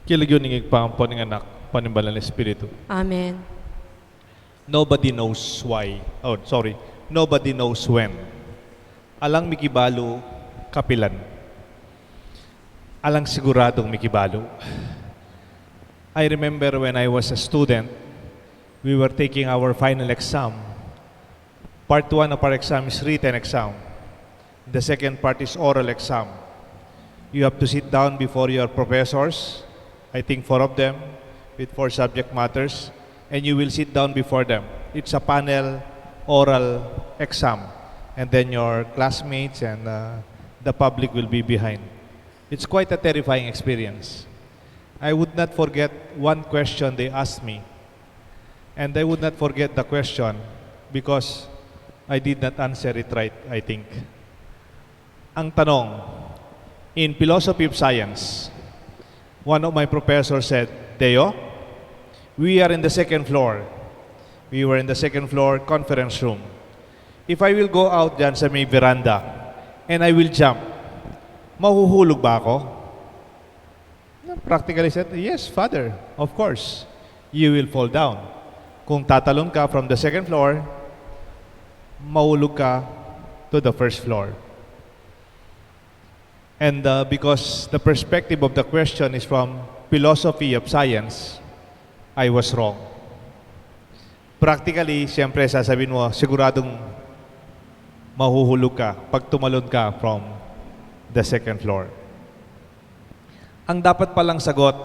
Kilagyo ning igpaampo ning anak panimbalan ng Espiritu. Amen. Nobody knows why. Oh, sorry. Nobody knows when. Alang mikibalo kapilan. Alang siguradong mikibalo. I remember when I was a student, we were taking our final exam. Part 1 of our exam is written exam. The second part is oral exam. You have to sit down before your professors, I think 4 of them, with 4 subject matters, and you will sit down before them. It's a panel oral exam, and then your classmates and the public will be behind. It's quite a terrifying experience. I would not forget one question they asked me, and I would not forget the question because I did not answer it right, I think. Ang tanong, in philosophy of science, one of my professors said, Deo, we are in the second floor. We were in the second floor conference room. If I will go out dyan sa may veranda and I will jump, mahuhulog ba ako? Practically said, yes, Father, of course. You will fall down. Kung tatalon ka from the second floor, mahulog ka to the first floor. And because the perspective of the question is from philosophy of science, I was wrong. Practically, siyempre sasabihin mo, siguradong mahuhulog ka pag tumalon ka from the second floor. Ang dapat palang sagot,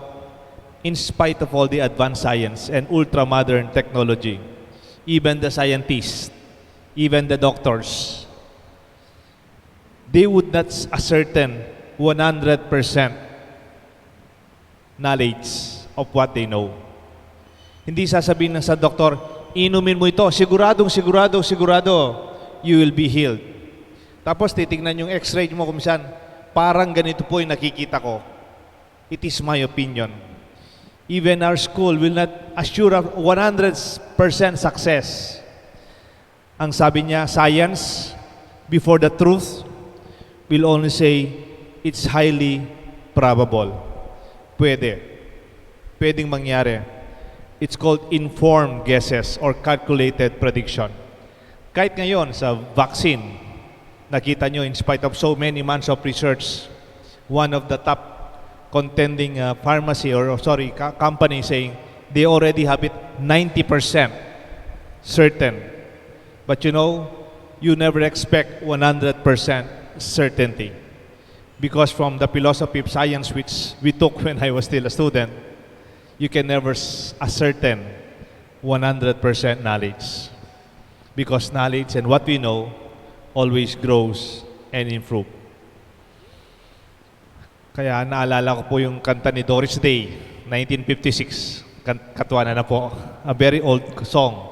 in spite of all the advanced science and ultra-modern technology, even the scientists, even the doctors, they would not ascertain 100% knowledge of what they know. Hindi sasabihin ng sa doktor, inumin mo ito, sigurado, you will be healed. Tapos titignan yung x-ray mo kumisan, parang ganito po yung nakikita ko. It is my opinion. Even our school will not assure of 100% success. Ang sabi niya, science, before the truth, will only say, it's highly probable. Pwedeng mangyari. It's called informed guesses or calculated prediction. Kahit ngayon sa vaccine, nakita nyo in spite of so many months of research, one of the top contending pharmacy company saying they already have it 90% certain. But you know, you never expect 100% certainty. Because from the philosophy of science which we took when I was still a student, you can never ascertain 100% knowledge. Because knowledge and what we know always grows and improves. Kaya naalala ko po yung kanta ni Doris Day, 1956. Katuwanan na po. A very old song.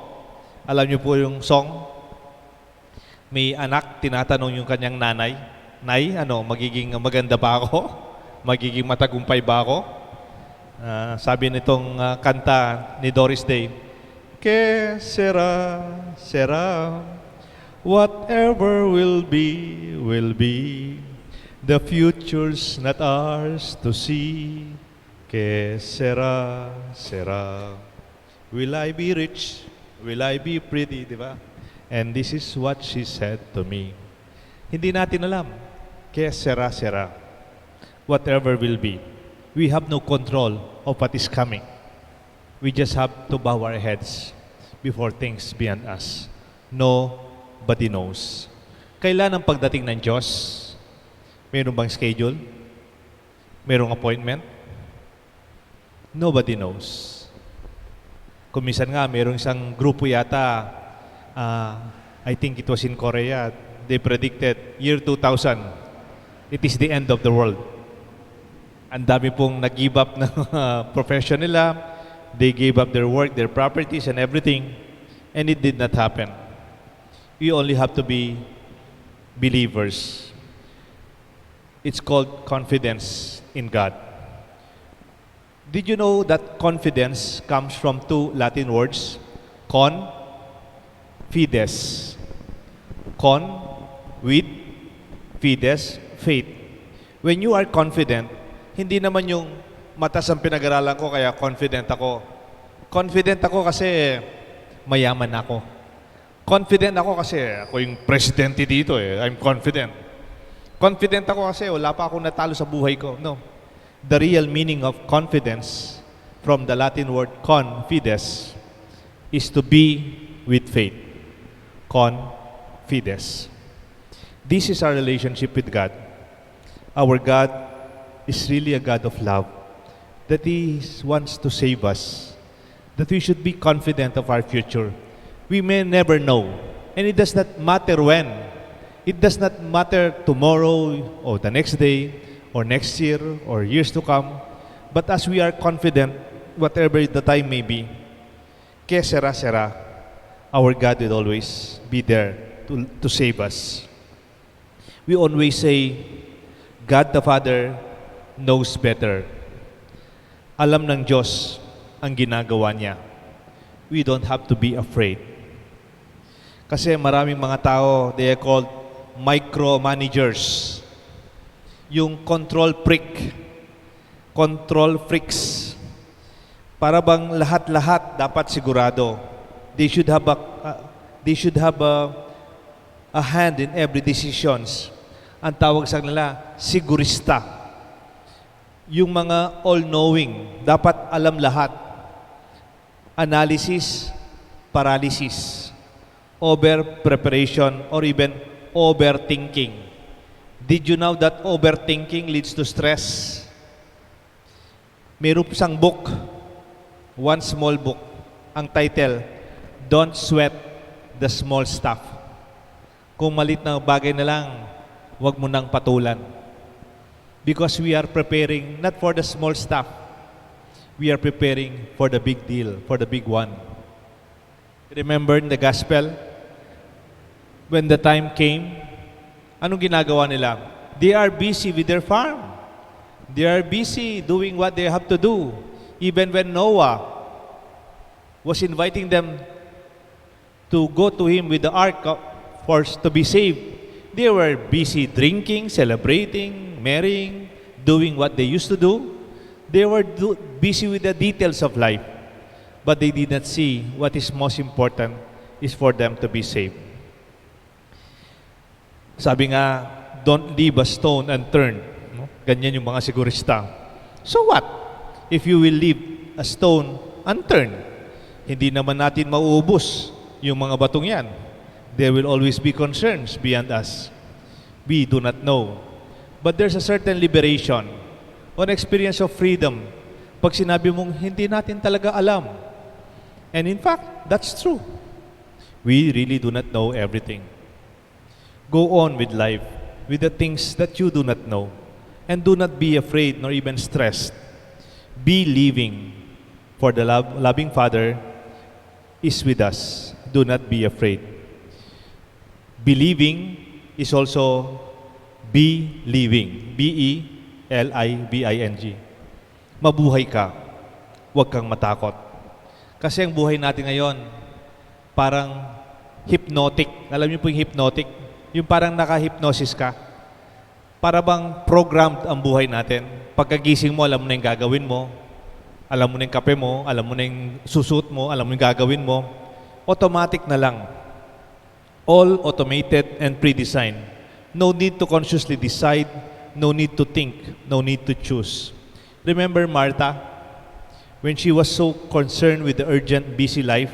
Alam niyo po yung song? May anak, tinatanong yung kanyang nanay, Nay, magiging maganda ba ako? Magiging matagumpay ba ako? Sabi nitong kanta ni Doris Day, Que sera, whatever will be, the future's not ours to see. Que sera, will I be rich? Will I be pretty? Diba? And this is what she said to me. Hindi natin alam. Kaya sera. Whatever will be. We have no control of what is coming. We just have to bow our heads before things beyond us. Nobody knows. Kailan ang pagdating ng Diyos? Meron bang schedule? Merong appointment? Nobody knows. Kumisan nga, merong isang grupo yata, I think it was in Korea, they predicted year 2000, it is the end of the world. Ang dami pong nag-give up ng profession nila, they gave up their work, their properties and everything, and it did not happen. We only have to be believers. It's called confidence in God. Did you know that confidence comes from 2 Latin words? Con, fides. Con, with, fides, faith. When you are confident, hindi naman yung Matas ang pinag-aralan ko kaya confident ako. Confident ako kasi mayaman ako. Confident ako kasi ako yung presidente dito eh. I'm confident. Confident ako kasi wala pa akong natalo sa buhay ko. No. The real meaning of confidence from the Latin word confides is to be with faith. Confides. This is our relationship with God. Our God is really a God of love. That He wants to save us. That we should be confident of our future. We may never know. And it does not matter when. It does not matter tomorrow or the next day or next year or years to come. But as we are confident, whatever the time may be, que sera, our God will always be there to save us. We always say, God the Father knows better. Alam ng Diyos ang ginagawa niya. We don't have to be afraid. Kasi maraming mga tao, they are called micromanagers. Yung control freaks. Para bang lahat-lahat dapat sigurado. They should have a hand in every decisions. Ang tawag sa kanila, sigurista. Yung mga all-knowing, dapat alam lahat. Analysis, paralysis, over-preparation, or even overthinking. Did you know that overthinking leads to stress? Mayroon isang book, one small book, ang title, Don't Sweat the Small Stuff. Kung malit na bagay na lang, huwag mo nang patulan. Because we are preparing not for the small stuff. We are preparing for the big deal, for the big one. Remember in the gospel, when the time came, anong ginagawa nila? They are busy with their farm. They are busy doing what they have to do. Even when Noah was inviting them to go to him with the ark to be saved, they were busy drinking, celebrating, marrying, doing what they used to do. They were busy with the details of life. But they did not see what is most important is for them to be saved. Sabi nga, don't leave a stone unturned. No? Ganyan yung mga sigurista. So what? If you will leave a stone unturned, hindi naman natin mauubos yung mga batong yan. There will always be concerns beyond us. We do not know. But there's a certain liberation or experience of freedom pag sinabi mong hindi natin talaga alam. And in fact, that's true. We really do not know everything. Go on with life, with the things that you do not know. And do not be afraid nor even stressed. Be living, for the loving Father is with us. Do not be afraid. Believing is also be living. B-E-L-I-V-I-N-G. Mabuhay ka. Huwag kang matakot. Kasi ang buhay natin ngayon, parang hypnotic. Alam niyo po yung hypnotic? Yung parang naka-hypnosis ka. Para bang programmed ang buhay natin. Pagkagising mo, alam mo na yung gagawin mo. Alam mo na yung kape mo. Alam mo na yung susuot mo. Alam mo yung gagawin mo. Automatic na lang. All automated and pre-designed. No need to consciously decide, no need to think, no need to choose. Remember Martha? When she was so concerned with the urgent, busy life,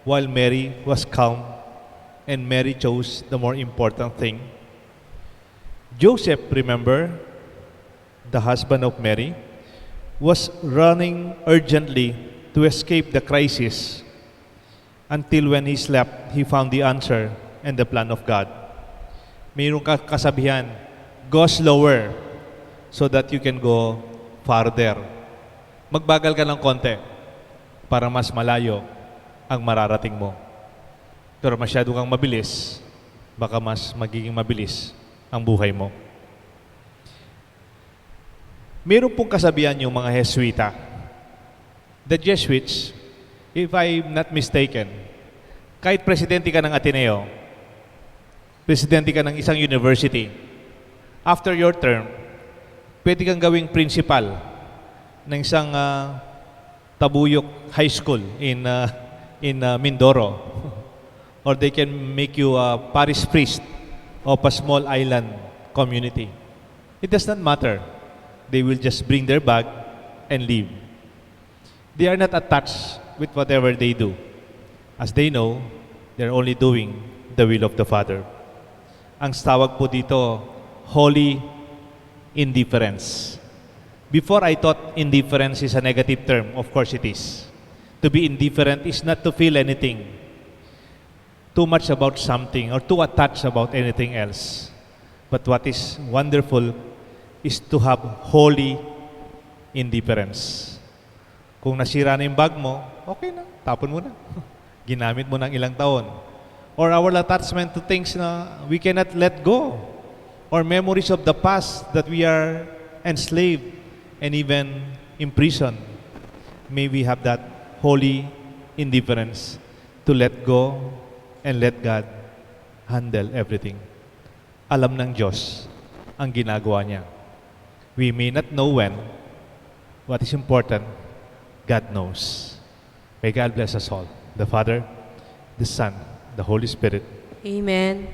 while Mary was calm, and Mary chose the more important thing. Joseph, remember, the husband of Mary, was running urgently to escape the crisis until when he slept, he found the answer and the plan of God. Mayroong kasabihan, go slower so that you can go farther. Magbagal ka ng konti para mas malayo ang mararating mo. Pero masyado kang mabilis, baka mas magiging mabilis ang buhay mo. Mayroon pong kasabihan yung mga Jesuita. The Jesuits, if I'm not mistaken, kahit presidente ka ng Ateneo, presidente ka ng isang university, after your term, pwede kang gawing principal ng isang Tabuyok High School in Mindoro. Or they can make you a parish priest of a small island community. It does not matter. They will just bring their bag and leave. They are not attached with whatever they do, as they know they're only doing the will of the Father. Ang tawag po dito, holy indifference. Before I thought indifference is a negative term, of course it is. To be indifferent is not to feel anything, too much about something, or too attached about anything else. But what is wonderful is to have holy indifference. Kung nasira na yung bag mo, okay na, tapon mo na. Ginamit mo ng ilang taon. Or our attachment to things na we cannot let go. Or memories of the past that we are enslaved and even imprisoned. May we have that holy indifference to let go and let God handle everything. Alam ng Diyos ang ginagawa niya. We may not know when. What is important, God knows. May God bless us all. The Father, the Son, the Holy Spirit. Amen.